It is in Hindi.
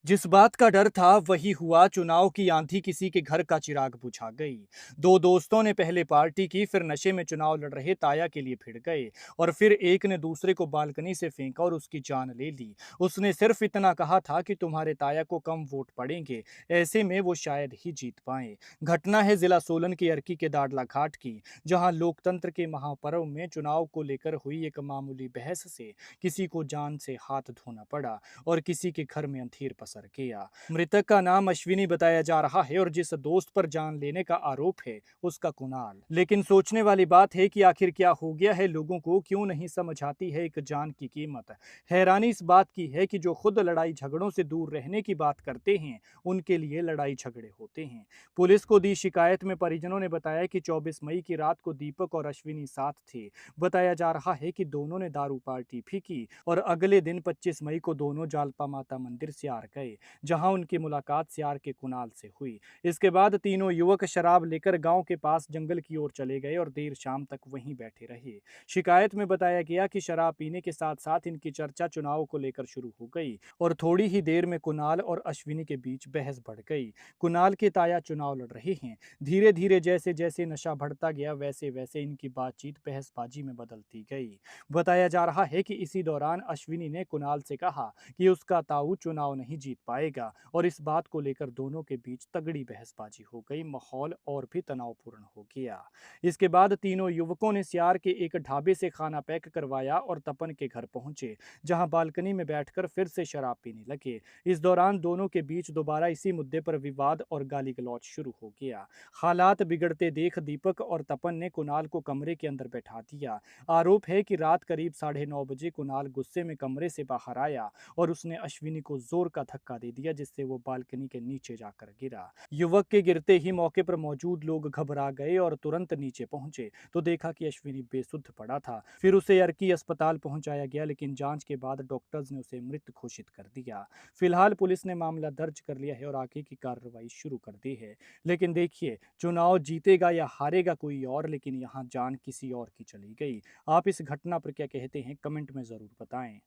जिस बात का डर था वही हुआ। चुनाव की आंधी किसी के घर का चिराग बुझा गई। दो दोस्तों ने पहले पार्टी की, फिर नशे में चुनाव लड़ रहे ताया के लिए भिड़ गए। और फिर एक ने दूसरे को बालकनी से फेंका और उसकी जान ले ली। उसने सिर्फ इतना कहा था कि तुम्हारे ताया को कम वोट पड़ेंगे, ऐसे में वो शायद ही जीत पाए। घटना है जिला सोलन की अर्की के दाड़ला घाट की, जहां लोकतंत्र के महापर्व में चुनाव को लेकर हुई एक मामूली बहस से किसी को जान से हाथ धोना पड़ा और किसी के घर में अंधेर पसर गया। मृतक का नाम अश्विनी बताया जा रहा है और जिस दोस्त पर जान लेने का आरोप है उसका कुणाल। लेकिन सोचने वाली बात है कि आखिर क्या हो गया है, लोगों को क्यों नहीं समझ आती है एक जान की कीमत। हैरानी इस बात की है कि जो खुद लड़ाई झगड़ों से दूर रहने की बात करते हैं, उनके लिए लड़ाई झगड़े होते हैं। पुलिस को दी शिकायत में परिजनों ने बताया कि 24 मई की रात को दीपक और अश्विनी साथ थे। बताया जा रहा है कि दोनों ने दारू पार्टी भी की और अगले दिन 25 मई को दोनों जालपा माता मंदिर सियार गए, जहां उनकी मुलाकात सियार के कुणाल से हुई। इसके बाद तीनों युवक शराब लेकर गांव के पास जंगल की ओर चले गए और देर शाम तक वहीं बैठे रहे। शिकायत में बताया गया कि शराब पीने के साथ साथ इनकी चर्चा चुनाव को लेकर शुरू हो गई और थोड़ी ही देर में कुणाल और अश्विनी के बीच बहस बढ़ गई। कुणाल के ताया चुनाव लड़ रहे हैं। धीरे धीरे जैसे जैसे नशा बढ़ता गया वैसे वैसे इनकी बातचीत बहसबाजी में बदलती गई। बताया जा रहा है कि इसी दौरान अश्विनी ने कुणाल से कहा कि उसका ताऊ चुनाव नहीं जीत पाएगा और इस बात को लेकर दोनों के बीच तगड़ी बहसबाजी हो गई। माहौल और भी तनावपूर्ण हो गया। इसके बाद तीनों युवकों ने सियार के एक ढाबे से खाना पैक करवाया और तपन के घर पहुंचे, जहां बालकनी में बैठकर फिर से शराब पीने लगे। इस दौरान दोनों के बीच दोबारा इसी मुद्दे पर विवाद और गाली गलौज शुरू हो गया। हालात बिगड़ते देख दीपक और तपन ने कुणाल को कमरे के अंदर बैठा दिया। आरोप है कि रात करीब 9:30 बजे कुणाल गुस्से में कमरे से बाहर आया और उसने अश्विनी को जोर का धक्का दे दिया, जिससे वो बालकनी के नीचे जाकर गिरा। युवक के गिरते ही मौके पर मौजूद लोग घबरा गए और तुरंत नीचे पहुंचे तो देखा कि अश्विनी बेसुध पड़ा था। फिर उसे अर्की अस्पताल पहुंचाया गया, लेकिन जांच के बाद डॉक्टर्स ने उसे मृत घोषित कर दिया। फिलहाल पुलिस ने मामला दर्ज कर लिया है और आगे की कार्रवाई शुरू कर दी है। लेकिन देखिए, चुनाव जीतेगा या हारेगा कोई और, लेकिन यहाँ जान किसी और की चली गई। आप इस घटना पर क्या कहते हैं, कमेंट में जरूर बताएं।